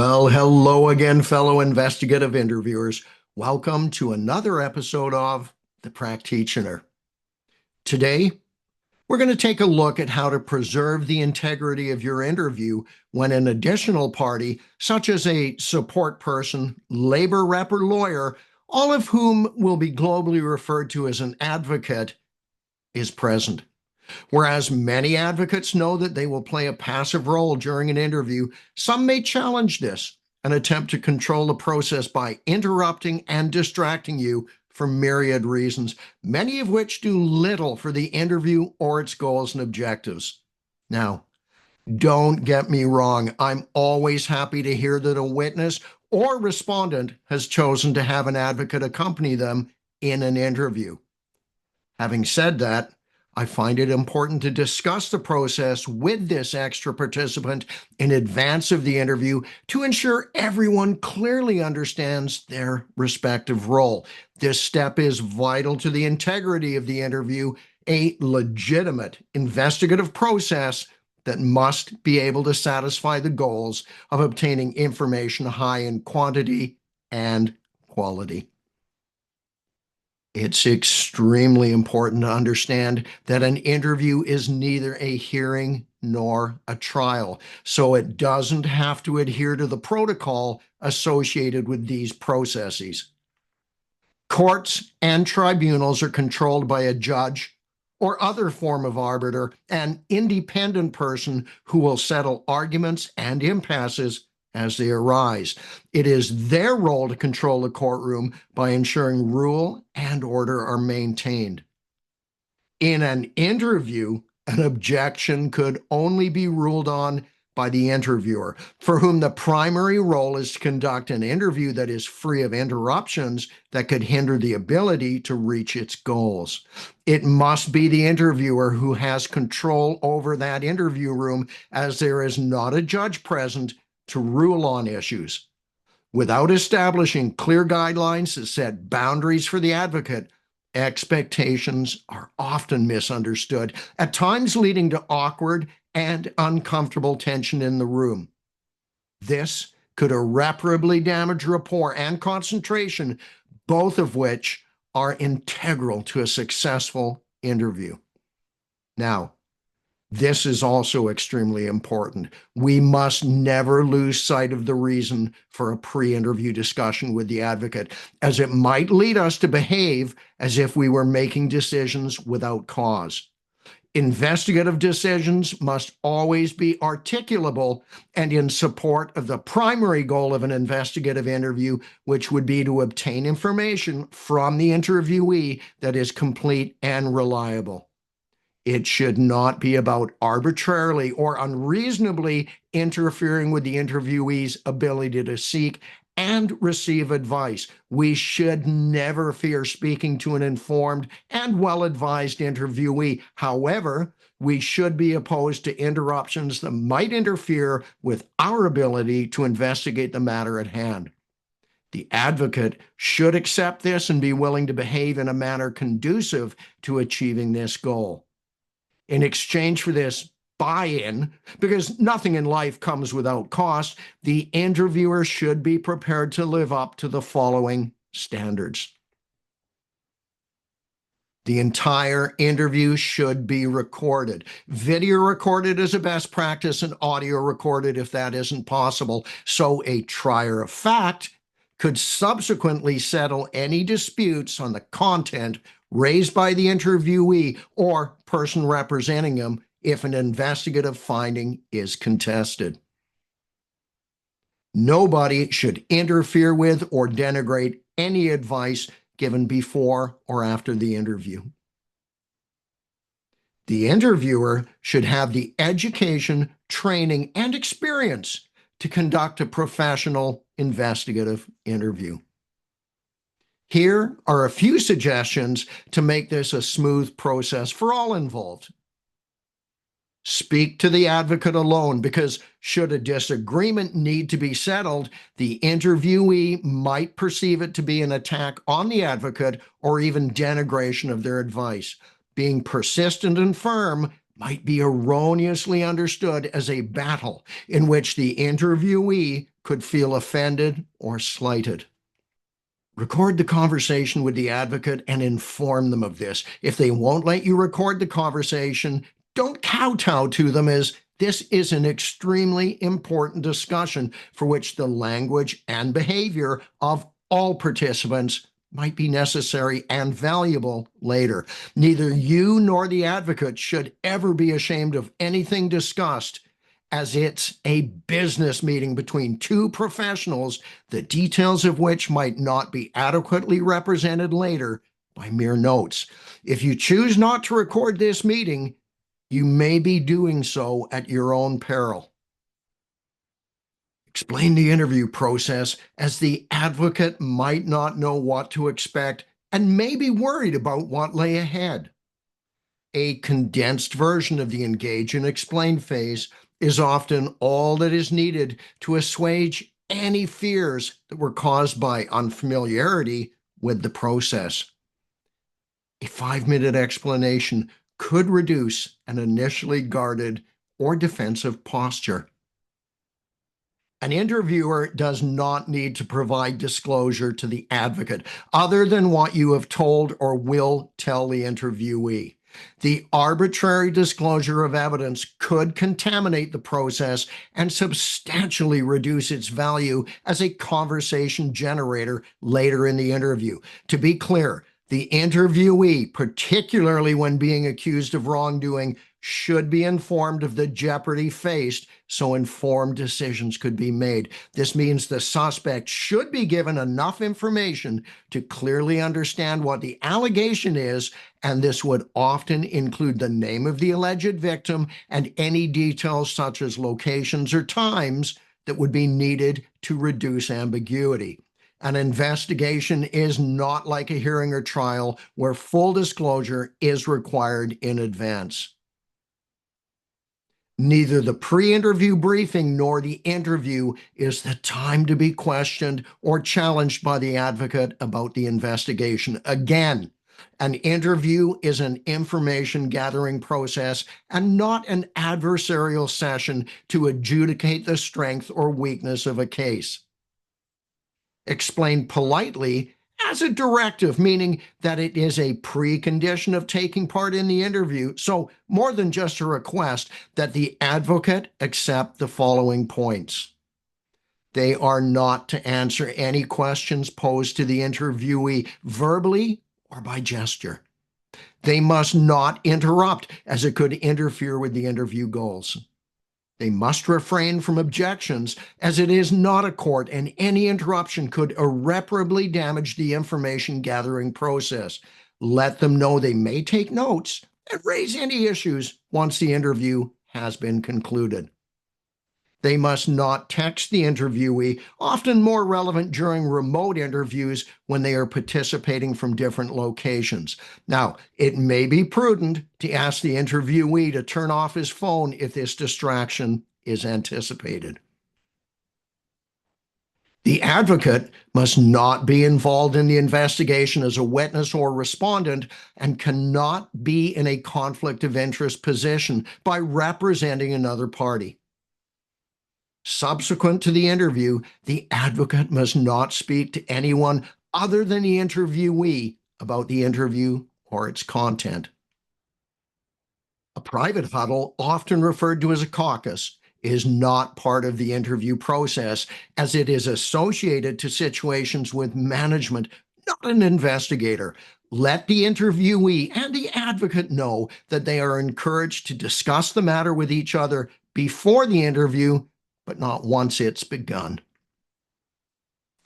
Well, hello again, fellow investigative interviewers. Welcome to another episode of The Practitioner. Today, we're going to take a look at how to preserve the integrity of your interview when an additional party, such as a support person, labor rep, or lawyer, all of whom will be globally referred to as an advocate, is present. Whereas many advocates know that they will play a passive role during an interview, some may challenge this and attempt to control the process by interrupting and distracting you for myriad reasons, many of which do little for the interview or its goals and objectives. Now, don't get me wrong, I'm always happy to hear that a witness or respondent has chosen to have an advocate accompany them in an interview. Having said that, I find it important to discuss the process with this extra participant in advance of the interview to ensure everyone clearly understands their respective role. This step is vital to the integrity of the interview, a legitimate investigative process that must be able to satisfy the goals of obtaining information high in quantity and quality. It's extremely important to understand that an interview is neither a hearing nor a trial, so it doesn't have to adhere to the protocol associated with these processes. Courts and tribunals are controlled by a judge or other form of arbiter, an independent person who will settle arguments and impasses as they arise. It is their role to control the courtroom by ensuring rule and order are maintained. In an interview, an objection could only be ruled on by the interviewer, for whom the primary role is to conduct an interview that is free of interruptions that could hinder the ability to reach its goals. It must be the interviewer who has control over that interview room, as there is not a judge present to rule on issues. Without establishing clear guidelines that set boundaries for the advocate, expectations are often misunderstood, at times leading to awkward and uncomfortable tension in the room. This could irreparably damage rapport and concentration, both of which are integral to a successful interview. Now, this is also extremely important. We must never lose sight of the reason for a pre-interview discussion with the advocate, as it might lead us to behave as if we were making decisions without cause. Investigative decisions must always be articulable and in support of the primary goal of an investigative interview, which would be to obtain information from the interviewee that is complete and reliable. It should not be about arbitrarily or unreasonably interfering with the interviewee's ability to seek and receive advice. We should never fear speaking to an informed and well-advised interviewee. However, we should be opposed to interruptions that might interfere with our ability to investigate the matter at hand. The advocate should accept this and be willing to behave in a manner conducive to achieving this goal. In exchange for this buy-in, because nothing in life comes without cost, the interviewer should be prepared to live up to the following standards. The entire interview should be recorded. Video recorded is a best practice, and audio recorded if that isn't possible, so a trier of fact could subsequently settle any disputes on the content raised by the interviewee or person representing him if an investigative finding is contested. Nobody should interfere with or denigrate any advice given before or after the interview. The interviewer should have the education, training, and experience to conduct a professional investigative interview. Here are a few suggestions to make this a smooth process for all involved. Speak to the advocate alone, because should a disagreement need to be settled, the interviewee might perceive it to be an attack on the advocate or even denigration of their advice. Being persistent and firm might be erroneously understood as a battle in which the interviewee could feel offended or slighted. Record the conversation with the advocate and inform them of this. If they won't let you record the conversation, don't kowtow to them, as this is an extremely important discussion for which the language and behavior of all participants might be necessary and valuable later. Neither you nor the advocate should ever be ashamed of anything discussed, as it's a business meeting between two professionals, the details of which might not be adequately represented later by mere notes. If you choose not to record this meeting, you may be doing so at your own peril. Explain the interview process, as the advocate might not know what to expect and may be worried about what lay ahead. A condensed version of the engage and explain phase is often all that is needed to assuage any fears that were caused by unfamiliarity with the process. A 5-minute explanation could reduce an initially guarded or defensive posture. An interviewer does not need to provide disclosure to the advocate other than what you have told or will tell the interviewee. The arbitrary disclosure of evidence could contaminate the process and substantially reduce its value as a conversation generator later in the interview. To be clear, the interviewee, particularly when being accused of wrongdoing, should be informed of the jeopardy faced so informed decisions could be made. This means the suspect should be given enough information to clearly understand what the allegation is, and this would often include the name of the alleged victim and any details such as locations or times that would be needed to reduce ambiguity. An investigation is not like a hearing or trial where full disclosure is required in advance. Neither the pre-interview briefing nor the interview is the time to be questioned or challenged by the advocate about the investigation. Again, an interview is an information gathering process and not an adversarial session to adjudicate the strength or weakness of a case. Explain politely as a directive, meaning that it is a precondition of taking part in the interview. So more than just a request, that the advocate accept the following points. They are not to answer any questions posed to the interviewee verbally or by gesture. They must not interrupt, as it could interfere with the interview goals. They must refrain from objections, as it is not a court and any interruption could irreparably damage the information gathering process. Let them know they may take notes and raise any issues once the interview has been concluded. They must not text the interviewee, often more relevant during remote interviews when they are participating from different locations. Now, it may be prudent to ask the interviewee to turn off his phone if this distraction is anticipated. The advocate must not be involved in the investigation as a witness or respondent and cannot be in a conflict of interest position by representing another party. Subsequent to the interview, the advocate must not speak to anyone other than the interviewee about the interview or its content. A private huddle, often referred to as a caucus, is not part of the interview process, as it is associated to situations with management, not an investigator. Let the interviewee and the advocate know that they are encouraged to discuss the matter with each other before the interview, but not once it's begun.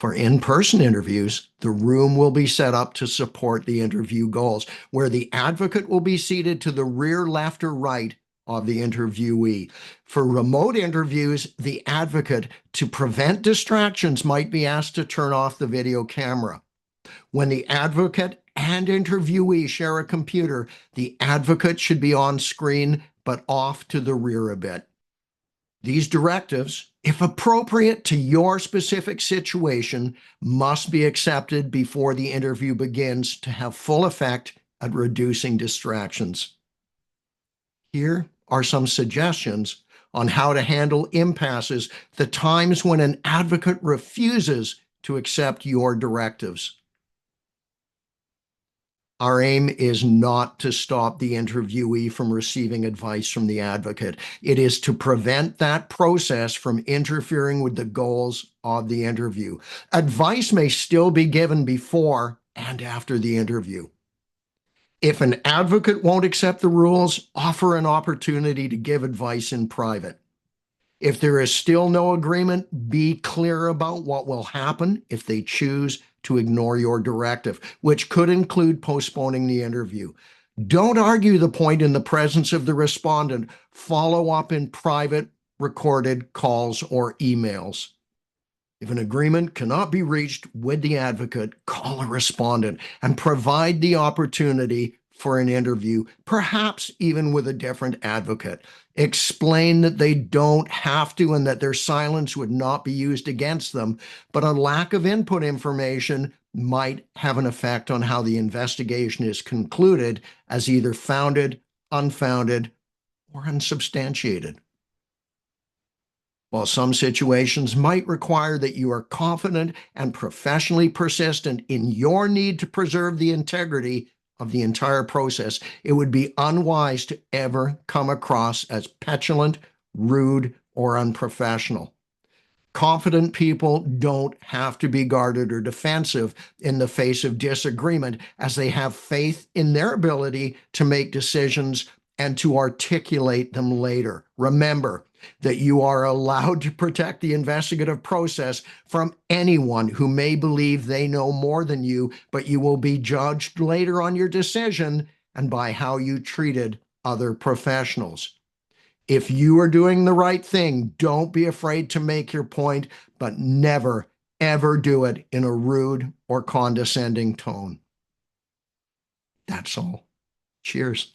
For in-person interviews, the room will be set up to support the interview goals, where the advocate will be seated to the rear left or right of the interviewee. For remote interviews, the advocate, to prevent distractions, might be asked to turn off the video camera. When the advocate and interviewee share a computer, the advocate should be on screen but off to the rear a bit. These directives, if appropriate to your specific situation, must be accepted before the interview begins to have full effect at reducing distractions. Here are some suggestions on how to handle impasses, the times when an advocate refuses to accept your directives. Our aim is not to stop the interviewee from receiving advice from the advocate. It is to prevent that process from interfering with the goals of the interview. Advice may still be given before and after the interview. If an advocate won't accept the rules, offer an opportunity to give advice in private. If there is still no agreement, be clear about what will happen if they choose to ignore your directive, which could include postponing the interview. Don't argue the point in the presence of the respondent. Follow up in private, recorded calls or emails. If an agreement cannot be reached with the advocate, call a respondent and provide the opportunity for an interview, perhaps even with a different advocate. Explain that they don't have to and that their silence would not be used against them, but a lack of input information might have an effect on how the investigation is concluded as either founded, unfounded, or unsubstantiated. While some situations might require that you are confident and professionally persistent in your need to preserve the integrity of the entire process, it would be unwise to ever come across as petulant, rude, or unprofessional. Confident people don't have to be guarded or defensive in the face of disagreement, as they have faith in their ability to make decisions and to articulate them later. Remember that you are allowed to protect the investigative process from anyone who may believe they know more than you, but you will be judged later on your decision and by how you treated other professionals. If you are doing the right thing, don't be afraid to make your point, but never, ever do it in a rude or condescending tone. That's all. Cheers.